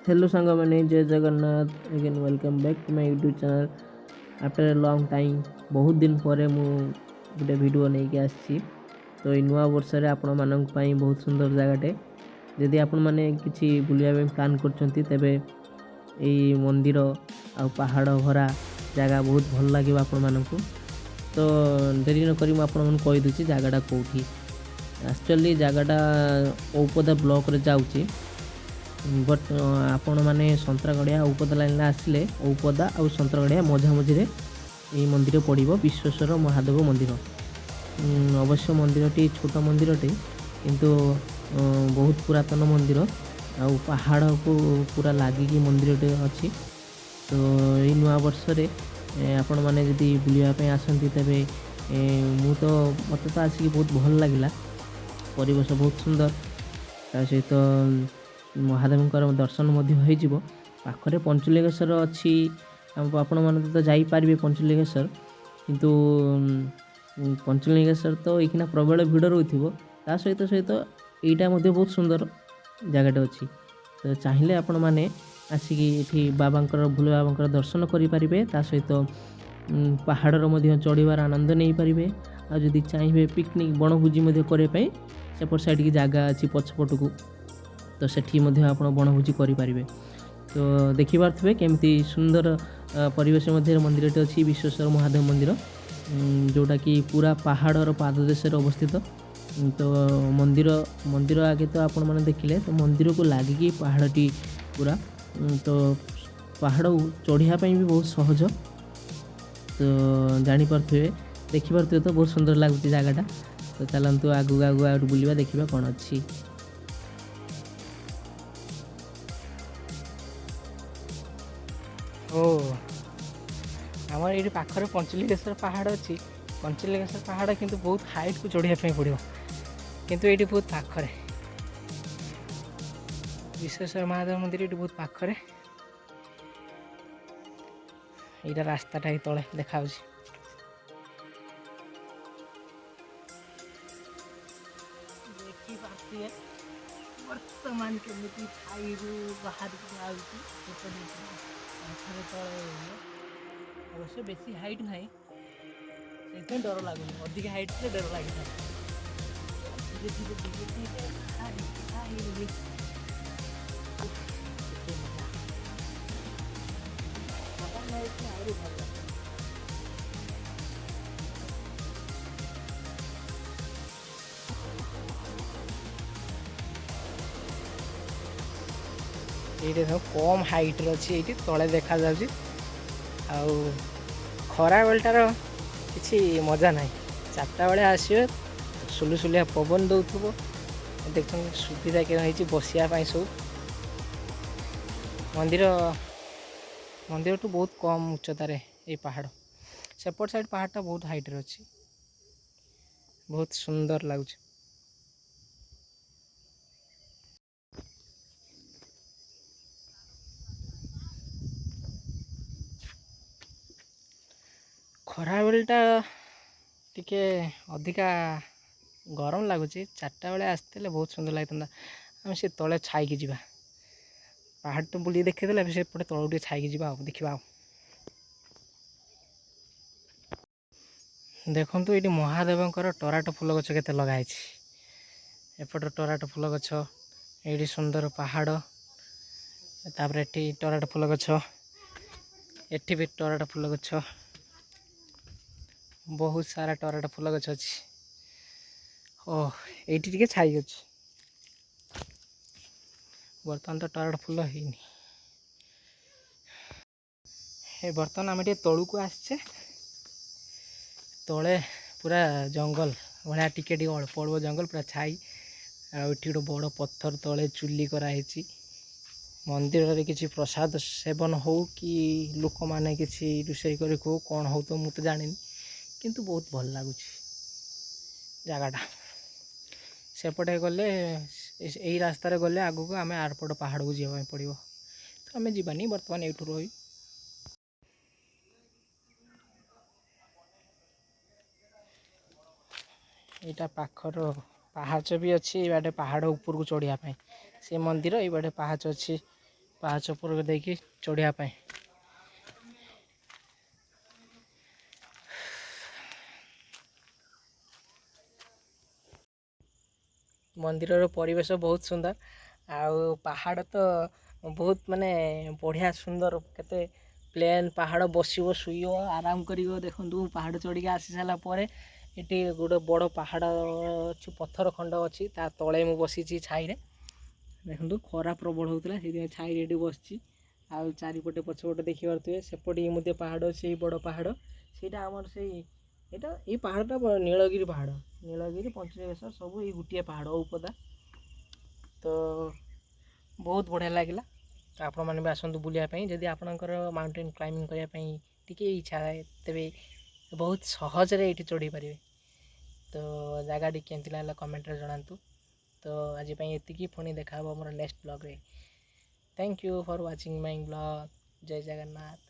Hello सांग मैंने Jai Jagannath again welcome back to my YouTube channel after a long time बहुत दिन पर मु गोटे वीडियो नहीं के आसी तो ये नुआ वर्ष रे आपण मानक पई बहुत सुंदर जगहटे यदि आपण माने किछि बुलिया पे प्लान करछंती तेबे एई मंदिर आ पहाड़ भरा जगह बहुत भल लागिबो आपण मानकु तो देरी न करी मु आपण मन कहि दुची जगहटा कोठी एक्चुअली जगहटा औपदा ब्लॉक रे जाउची बट आपण मैंने संतरागढ़िया औपदा लाइन आसिले औपदा आ संतरागढ़िया मझामझी ये मंदिर पड़ो विश्वेश्वर महादेव मंदिर अवश्य मंदिरटी छोट मंदिरटे किंतु बहुत पुरातन मंदिर आ पहाड़ को पूरा लागिकी मंदिरटे अच्छी तो ये नुआ वर्ष आपण मैंने जदि बुलायापी आसती तेरे मु तो मत तो आसिक बहुत भल लगे परिवेश बहुत सुंदर ता सहित महादेवଙ୍କର दर्शन पाखरे पंचलिंगेश्वर अच्छी आपण मैंने तो जापारे पंचलिंगेश्वर किंतु पंचलिंगेश्वर तो ये प्रबल भिड़ रोथ ता सहित सहित यहीटा बहुत सुंदर जगहटे अच्छी तो चाहिए आपण मैंने आसिक ये बाबा भोले बाबा दर्शन करें ता सहित पहाड़ चढ़ार आनंद नहीं पारे आदि चाहिए पिकनिक बनभोजी करने सेपट साइड की जगह अच्छी पछपट को तो सेठी आप बनभोजी करें तो देखिपे केमती सुंदर परिवेश मध्य मंदिर अच्छी विश्वेश्वर महादेव मंदिर जोटा कि पूरा पहाड़र पाददेश अवस्थित तो मंदिर मंदिर आगे तो आपण मैंने देखिले तो मंदिर को लगिकी पहाड़टी पूरा तो पहाड़ चढ़ापी भी बहुत सहज तो जापारे देखिपे तो बहुत सुंदर लगुच जगहटा तो चलतु आगू आगू आगे बुलवा देखा कौन अच्छी ओ आमर ये पाखर पंचलिंगेश्वर पहाड़ अच्छी पंचलिंगेश्वर पहाड़ किंतु बहुत हाइट को चढ़ाई पड़ो किंतु ये बहुत पाखरे विश्वेश्वर महादेव मंदिर ये बहुत पाखरे यहाँ रास्ताटा ही तले देखा बर्तमान केमी छाई बाहर अवश्य बेसी हाइट ना से डर लगुनि अधिक हाइट से डर लगे धीरे धीरे धीरे ये सब कम हाइट अच्छी ये तले देखा जाऊँगी खरा बेलटार किसी मजा ना चार्टा बेले आसो सुलुसुलिया पवन दौथब देख सुविधा के बसापी सब मंदिर मंदिर टू बहुत कम उच्चतार ये पहाड़ सेपट साइड पहाड़टा बहुत हाइट अच्छी बहुत सुंदर लगुच खरा बेलटा टिके अधिका गरम लगुच चार्टा बेले आसते बहुत सुंदर लगता आम से तले छाई जा पहाड़ तो बुली देखीदे से पटे तल टे छाई जा देखा देखु ये महादेव टराट फूल गछ के लगाई एपट टराट फूल गछ ये सुंदर पहाड़ तापर ये टराट फूल गछ एठी भी टराट फूल गछ बहुत सारा टराट फूल गछ अच्छी ओह ये छाई अच्छी बर्तमान तो टराट फूल है बर्तमान आम तलू को आसचे तले पूरा जंगल भाया टिके अल्प अल्प जंगल पूरा छाई आठी गोटे बड़ पत्थर तले चुली कराई मंदिर रे किसी प्रसाद सेवन हो कि लोक मैंने किसी रोषे कर कौन हो तो मुझे जानी किंतु बहुत भल लगुच जगहटा सेपटे गले यही रास्तार गले आग को आम आरपट पहाड़ को जावाई पड़ो तो आम जानी बर्तमान यूँ रही यहाँ पाखर पहाच भी अच्छी ये पहाड़ ऊपर को चढ़ापी से मंदिर ये पहाच अच्छी ପାହାଚ ଉପରକୁ ଦେଇକି ଚଢ଼ିବା ପାଇଁ। ମନ୍ଦିରର ପରିବେଶ ବହୁତ ସୁନ୍ଦର, ଆଉ ପାହାଡ଼ ତ ବହୁତ ମାନେ ବଢ଼ିଆ ସୁନ୍ଦର, କେତେ ପ୍ଲେନ୍ ପାହାଡ଼, ବସିବ ଶୋଇବ ଆରାମ କରିବ। ଦେଖନ୍ତୁ ପାହାଡ଼ ଚଢ଼ିକି ଆସି ସାରିଲା ପରେ ଏଠି ଗୋଟେ ବଡ଼ ପାହାଡ଼ ଅଛି, ପଥର ଖଣ୍ଡ ଅଛି, ତା ତଳେ ମୁଁ ବସିଛି ଛାଇରେ। ଦେଖନ୍ତୁ ଖରା ପ୍ରବଳ ହେଉଥିଲା, ସେଇଥିପାଇଁ ଛାଇରେ ଏଠି ବସିଛି। ଆଉ ଚାରିପଟେ ପଛପଟେ ଦେଖିପାରୁଥିବେ, ସେପଟେ ମଧ୍ୟ ପାହାଡ଼, ସେଇ ବଡ଼ ପାହାଡ଼, ସେଇଟା ଆମର ସେଇ ଏଇ ପାହାଡ଼ଟା ନୀଳଗିରି ପାହାଡ଼। ନୀଳଗିରି, ପଞ୍ଚଲିଙ୍ଗେଶ୍ୱର ସବୁ ଏଇ ଗୋଟିଏ ପାହାଡ଼ ଔପଦା। ତ ବହୁତ ବଢ଼ିଆ ଲାଗିଲା। ତ ଆପଣମାନେ ବି ଆସନ୍ତୁ ବୁଲିବା ପାଇଁ। ଯଦି ଆପଣଙ୍କର ମାଉଣ୍ଟେନ୍ କ୍ଲାଇମ୍ବିଂ କରିବା ପାଇଁ ଟିକେ ଇଚ୍ଛା ଥାଏ, ତେବେ ବହୁତ ସହଜରେ ଏଇଠି ଚଢ଼ି ପାରିବେ। ତ ଜାଗାଟି କେମିତି ଲାଗିଲା କମେଣ୍ଟରେ ଜଣାନ୍ତୁ। ତ ଆଜି ପାଇଁ ଏତିକି, ପୁଣି ଦେଖା ହେବ ଆମର ନେକ୍ସଟ ବ୍ଲଗ୍ରେ। Thank you for watching my blog. Jai Jagannath.